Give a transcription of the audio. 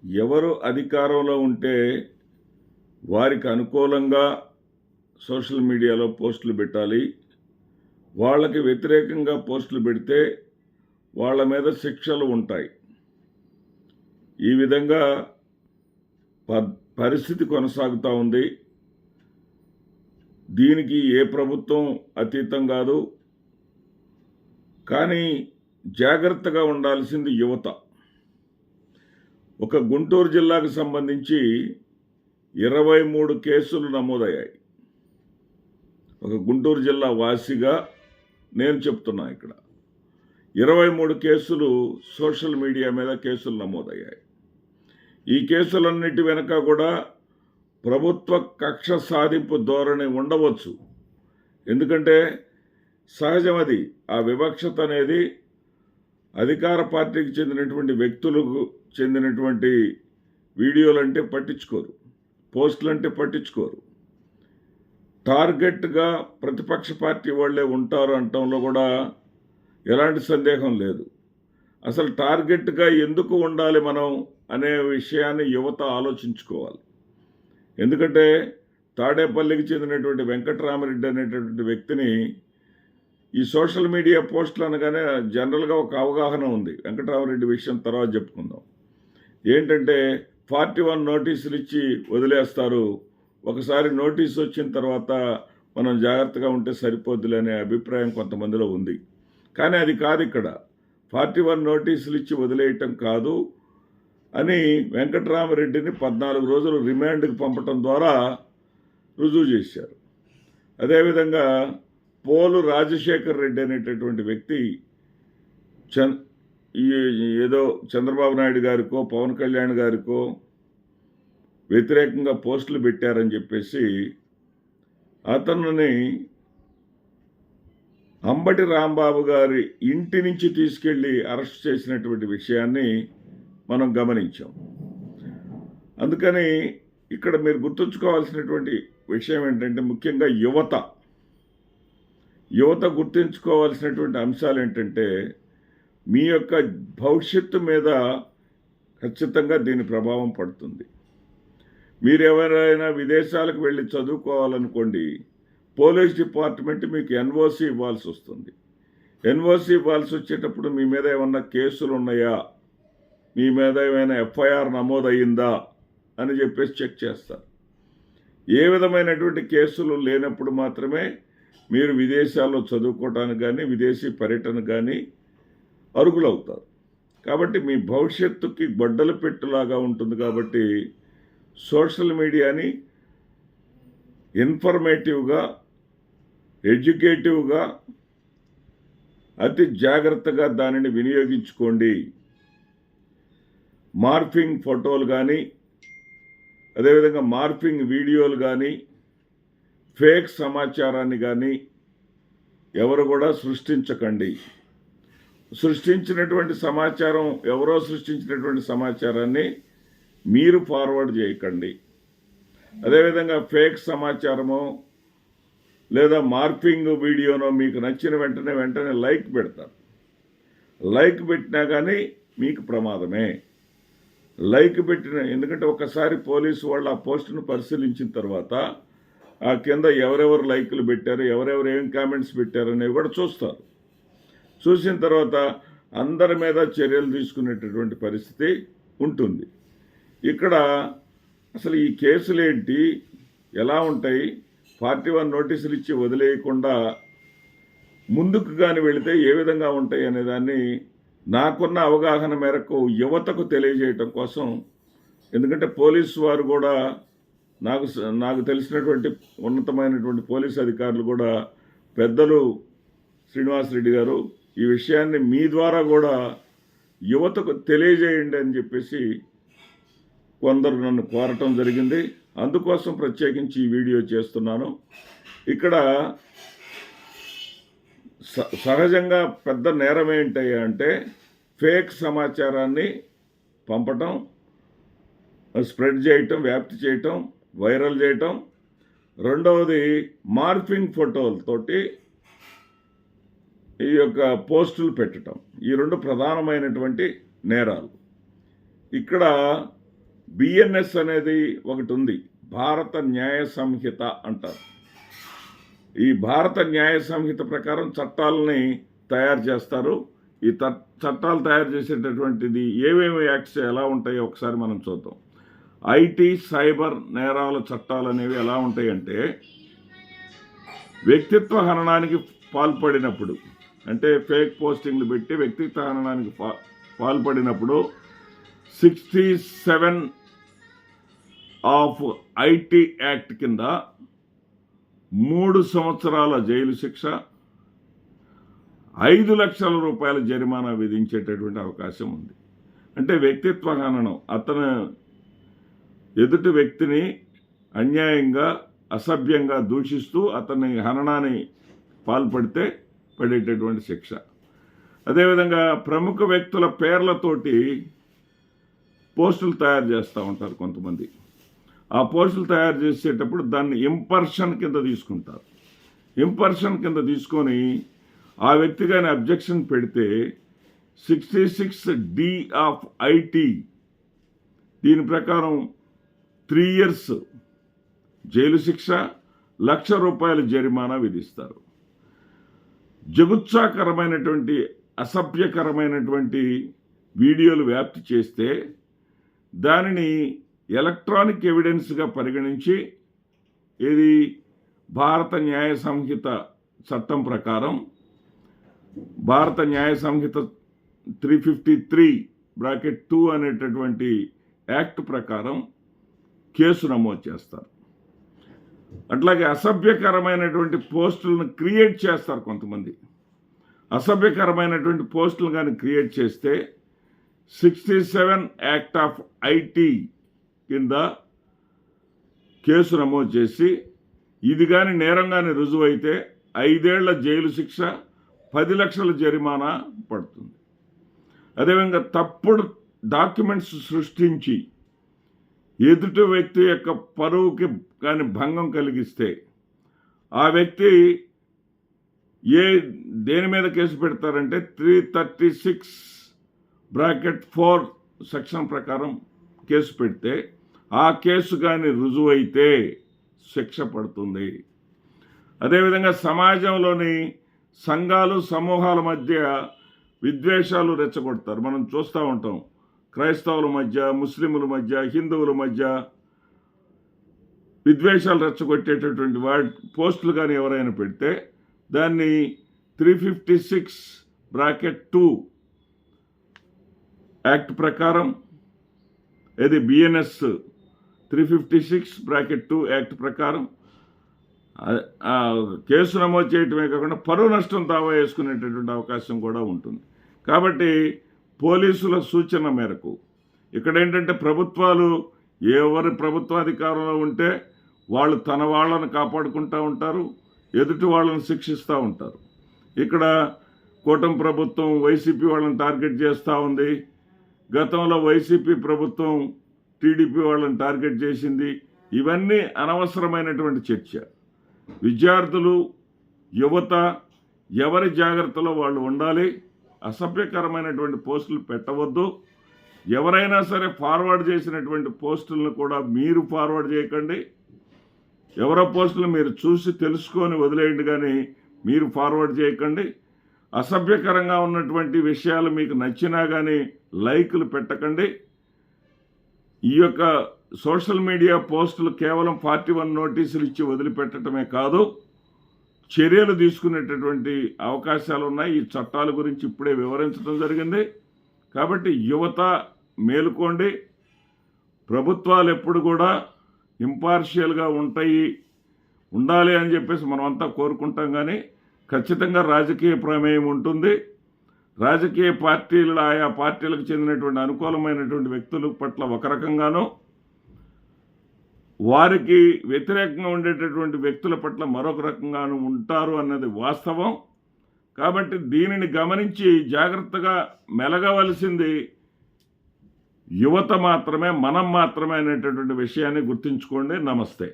ఎవరు అధికారంలో ఉంటే వారికి అనుకూలంగా సోషల్ మీడియాలో పోస్టులు పెట్టాలి. వాళ్ళకి వ్యతిరేకంగా పోస్టులు పెడితే వాళ్ళ మీద శిక్షలు ఉంటాయి. ఈ విధంగా పరిస్థితి కొనసాగుతూ ఉంది. దీనికి ఏ ప్రభుత్వం అతీతం కాదు. కానీ జాగ్రత్తగా ఉండాల్సింది యువత. ఒక గుంటూరు జిల్లాకు సంబంధించి 23 కేసులు నమోదయ్యాయి. ఒక గుంటూరు జిల్లా వాసిగా నేను చెప్తున్నా ఇక్కడ 23 కేసులు సోషల్ మీడియా మీద కేసులు నమోదయ్యాయి. ఈ కేసులన్నిటి వెనక కూడా ప్రభుత్వ కక్ష సాధింపు ధోరణి ఉండవచ్చు. ఎందుకంటే సహజం అది. ఆ వివక్షత అనేది అధికార పార్టీకి చెందినటువంటి వ్యక్తులకు చెందినటువంటి వీడియోలంటే పట్టించుకోరు, పోస్టులంటే పట్టించుకోరు. టార్గెట్గా ప్రతిపక్ష పార్టీ వాళ్ళే ఉంటారు అనటంలో కూడా ఎలాంటి సందేహం లేదు. అసలు టార్గెట్గా ఎందుకు ఉండాలి మనం అనే విషయాన్ని యువత ఆలోచించుకోవాలి. ఎందుకంటే తాడేపల్లికి చెందినటువంటి వెంకటరామరెడ్డి అనేటటువంటి వ్యక్తిని ఈ సోషల్ మీడియా పోస్టులు అనగానే జనరల్గా ఒక అవగాహన ఉంది. వెంకటరామరెడ్డి విషయం తర్వాత చెప్పుకుందాం. ఏంటంటే 41 నోటీసులు ఇచ్చి వదిలేస్తారు. ఒకసారి నోటీసు వచ్చిన తర్వాత మనం జాగ్రత్తగా ఉంటే సరిపోద్దులే అనే అభిప్రాయం కొంతమందిలో ఉంది. కానీ అది కాదు. ఇక్కడ 41 నోటీసులు ఇచ్చి వదిలేయటం కాదు అని వెంకటరామరెడ్డిని 14 రోజులు రిమాండ్కి పంపటం ద్వారా రుజువు చేశారు. అదేవిధంగా పోలు రాజశేఖర్ రెడ్డి అనేటటువంటి వ్యక్తి ఏదో చంద్రబాబు నాయుడు గారికో పవన్ కళ్యాణ్ గారికో వ్యతిరేకంగా పోస్టులు పెట్టారని చెప్పేసి అతన్ని అంబటి రాంబాబు గారి ఇంటి నుంచి తీసుకెళ్లి అరెస్ట్ చేసినటువంటి విషయాన్ని మనం గమనించాం. అందుకని ఇక్కడ మీరు గుర్తుంచుకోవాల్సినటువంటి విషయం ఏంటంటే ముఖ్యంగా యువత గుర్తుంచుకోవాల్సినటువంటి అంశాలు ఏంటంటే మీ యొక్క భవిష్యత్తు మీద ఖచ్చితంగా దీని ప్రభావం పడుతుంది. మీరు ఎవరైనా విదేశాలకు వెళ్ళి చదువుకోవాలనుకోండి, పోలీస్ డిపార్ట్మెంట్ మీకు ఎన్ఓసి ఇవ్వాల్సి వస్తుంది. ఎన్ఓసి ఇవ్వాల్సి వచ్చేటప్పుడు మీ మీద ఏమన్నా కేసులు ఉన్నాయా, మీ మీద ఏమైనా ఎఫ్ఐఆర్ నమోదయ్యిందా అని చెప్పేసి చెక్ చేస్తారు. ఏ విధమైనటువంటి కేసులు లేనప్పుడు మాత్రమే మీరు విదేశాల్లో చదువుకోవడానికి కానీ విదేశీ పర్యటన కానీ అర్హులవుతారు. కాబట్టి మీ భవిష్యత్తుకి గొడ్డలు పెట్టులాగా ఉంటుంది. కాబట్టి సోషల్ మీడియాని ఇన్ఫర్మేటివ్గా, ఎడ్యుకేటివ్గా అతి జాగ్రత్తగా దానిని వినియోగించుకోండి. మార్ఫింగ్ ఫోటోలు కానీ అదేవిధంగా మార్ఫింగ్ వీడియోలు కానీ ఫేక్ సమాచారాన్ని కానీ ఎవరు కూడా సృష్టించకండి. సృష్టించినటువంటి సమాచారం ఎవరో సృష్టించినటువంటి సమాచారాన్ని మీరు ఫార్వర్డ్ చేయకండి. అదేవిధంగా ఫేక్ సమాచారమో లేదా మార్ఫింగ్ వీడియోనో మీకు నచ్చిన వెంటనే లైక్ పెడతారు. లైక్ పెట్టినా కానీ మీకు ప్రమాదమే. లైక్ పెట్టిన ఎందుకంటే ఒకసారి పోలీసు వాళ్ళు ఆ పోస్టును పరిశీలించిన తర్వాత ఆ కింద ఎవరెవరు లైకులు పెట్టారు, ఎవరెవరు ఏం కామెంట్స్ పెట్టారు అనేవి కూడా చూస్తారు. చూసిన తర్వాత అందరి మీద చర్యలు తీసుకునేటటువంటి పరిస్థితి ఉంటుంది. ఇక్కడ అసలు ఈ కేసులు ఏంటి, ఎలా ఉంటాయి, 41 నోటీసులు ఇచ్చి వదిలేయకుండా ముందుకు కానీ వెళితే ఏ విధంగా ఉంటాయి అనేదాన్ని నాకున్న అవగాహన మేరకు యువతకు తెలియజేయటం కోసం, ఎందుకంటే పోలీసు వారు కూడా నాకు తెలిసినటువంటి ఉన్నతమైనటువంటి పోలీసు అధికారులు కూడా పెద్దలు శ్రీనివాసరెడ్డి గారు ఈ విషయాన్ని మీ ద్వారా కూడా యువతకు తెలియజేయండి అని చెప్పేసి కొందరు నన్ను కోరటం జరిగింది. అందుకోసం ప్రత్యేకించి ఈ వీడియో చేస్తున్నాను. ఇక్కడ సహజంగా పెద్ద నేరం ఏంటయ్యా అంటే ఫేక్ సమాచారాన్ని పంపటం, స్ప్రెడ్ చేయటం, వ్యాప్తి చేయటం, వైరల్ చేయటం. రెండవది మార్ఫింగ్ ఫోటోలతోటి ఈ యొక్క పోస్టులు పెట్టడం. ఈ రెండు ప్రధానమైనటువంటి నేరాలు. ఇక్కడ బిఎన్ఎస్ అనేది ఒకటి ఉంది, భారత న్యాయ సంహిత అంటారు. ఈ భారత న్యాయ సంహిత ప్రకారం చట్టాలని తయారు చేస్తారు. ఈ చట్టాలు తయారు చేసేటటువంటిది ఏమేమి యాక్ట్స్ ఎలా ఉంటాయో ఒకసారి మనం చూద్దాం. ఐటీ సైబర్ నేరాల చట్టాలు అనేవి ఎలా ఉంటాయంటే, వ్యక్తిత్వ హననానికి పాల్పడినప్పుడు, అంటే ఫేక్ పోస్టింగ్లు పెట్టి వ్యక్తిత్వ హననానికి పాల్పడినప్పుడు 67 ఆఫ్ ఐటీ యాక్ట్ కింద 3 సంవత్సరాల జైలు శిక్ష, 5 లక్షల రూపాయల జరిమానా విధించేటటువంటి అవకాశం ఉంది. అంటే వ్యక్తిత్వ హననం, అతను ఎదుటి వ్యక్తిని అన్యాయంగా అసభ్యంగా దూషిస్తూ అతని హననాన్ని పాల్పడితే పడేటటువంటి శిక్ష. అదేవిధంగా ప్రముఖ వ్యక్తుల పేర్లతోటి పోస్టులు తయారు చేస్తూ ఉంటారు కొంతమంది. ఆ పోస్టులు తయారు చేసేటప్పుడు దాన్ని ఇంపర్షన్ కింద తీసుకుంటారు. ఇంపర్షన్ కింద తీసుకొని ఆ వ్యక్తి కానీ అబ్జెక్షన్ పెడితే 66D ఆఫ్ ఐటీ దీని ప్రకారం 3 years జైలు శిక్ష, 1 లక్ష రూపాయల జరిమానా విధిస్తారు. జగుత్సాకరమైనటువంటి అసభ్యకరమైనటువంటి వీడియోలు వ్యాప్తి చేస్తే దానిని ఎలక్ట్రానిక్ ఎవిడెన్స్గా పరిగణించి, ఇది భారత న్యాయ సంహిత చట్టం ప్రకారం, భారత న్యాయ సంహిత 353(2) అనేటటువంటి యాక్ట్ ప్రకారం కేసు నమోదు చేస్తారు. అట్లాగే అసభ్యకరమైనటువంటి పోస్టులను క్రియేట్ చేస్తారు కొంతమంది. అసభ్యకరమైనటువంటి పోస్టులు కానీ క్రియేట్ చేస్తే 67 యాక్ట్ ఆఫ్ ఐటీ కింద కేసు నమోదు చేసి, ఇది కానీ నేరంగానే రుజువైతే 5 ఏళ్ల జైలు శిక్ష, 10 లక్షల జరిమానా పడుతుంది. అదేవిధంగా తప్పుడు డాక్యుమెంట్స్ సృష్టించి ఎదుటి వ్యక్తి యొక్క పరువుకి కానీ భంగం కలిగిస్తే ఆ వ్యక్తి దేని మీద కేసు పెడతారంటే 336(4) సెక్షన్ ప్రకారం కేసు పెడితే ఆ కేసు కానీ రుజువైతే శిక్ష పడుతుంది. అదేవిధంగా సమాజంలోని సంఘాలు సమూహాల మధ్య విద్వేషాలు రెచ్చగొడతారు. మనం చూస్తూ ఉంటాం, క్రైస్తవుల మధ్య, ముస్లింల మధ్య, హిందువుల మధ్య విద్వేషాలు రెచ్చగొట్టేటటువంటి పోస్టులు కానీ ఎవరైనా పెడితే దాన్ని 356(2) యాక్ట్ ప్రకారం, ఇది బిఎన్ఎస్ 356(2) యాక్ట్ ప్రకారం కేసు నమోదు చేయటమే కాకుండా పరువు నష్టం దావా వేసుకునేటటువంటి అవకాశం కూడా ఉంటుంది. కాబట్టి పోలీసుల సూచన మేరకు ఇక్కడ ఏంటంటే, ప్రభుత్వాలు ఎవరి ప్రభుత్వాధికారంలో ఉంటే వాళ్ళు తన వాళ్ళను కాపాడుకుంటూ ఉంటారు, ఎదుటి వాళ్ళని శిక్షిస్తూ ఉంటారు. ఇక్కడ కూటమి ప్రభుత్వం వైసీపీ వాళ్ళని టార్గెట్ చేస్తూ ఉంది. గతంలో వైసీపీ ప్రభుత్వం టీడీపీ వాళ్ళని టార్గెట్ చేసింది. ఇవన్నీ అనవసరమైనటువంటి చర్చ. విద్యార్థులు, యువత ఎవరి జాగ్రత్తలో వాళ్ళు ఉండాలి. అసభ్యకరమైనటువంటి పోస్టులు పెట్టవద్దు. ఎవరైనా సరే ఫార్వర్డ్ చేసినటువంటి పోస్టులను కూడా మీరు ఫార్వర్డ్ చేయకండి. ఎవరో పోస్టులు మీరు చూసి తెలుసుకొని వదిలేయండి, కానీ మీరు ఫార్వర్డ్ చేయకండి. అసభ్యకరంగా ఉన్నటువంటి విషయాలు మీకు నచ్చినా కానీ లైకులు పెట్టకండి. ఈ యొక్క సోషల్ మీడియా పోస్టులు కేవలం 41 నోటీసులు ఇచ్చి వదిలిపెట్టడమే కాదు, చర్యలు తీసుకునేటటువంటి అవకాశాలు ఉన్నాయి. ఈ చట్టాల గురించి ఇప్పుడే వివరించడం జరిగింది. కాబట్టి యువత మేలుకోండి. ప్రభుత్వాలు ఎప్పుడు కూడా ఇంపార్షియల్గా ఉండాలి అని చెప్పేసి మనమంతా కోరుకుంటాం, కానీ ఖచ్చితంగా రాజకీయ ప్రమేయం ఉంటుంది. రాజకీయ పార్టీలు, ఆయా పార్టీలకు చెందినటువంటి అనుకూలమైనటువంటి వ్యక్తుల పట్ల ఒక రకంగానూ, వారికి వ్యతిరేకంగా ఉండేటటువంటి వ్యక్తుల పట్ల మరొక రకంగానూ ఉంటారు అన్నది వాస్తవం. కాబట్టి దీనిని గమనించి జాగ్రత్తగా మెలగవలసింది యువత మాత్రమే, మనం మాత్రమే అనేటటువంటి విషయాన్ని గుర్తుంచుకోండి. నమస్తే.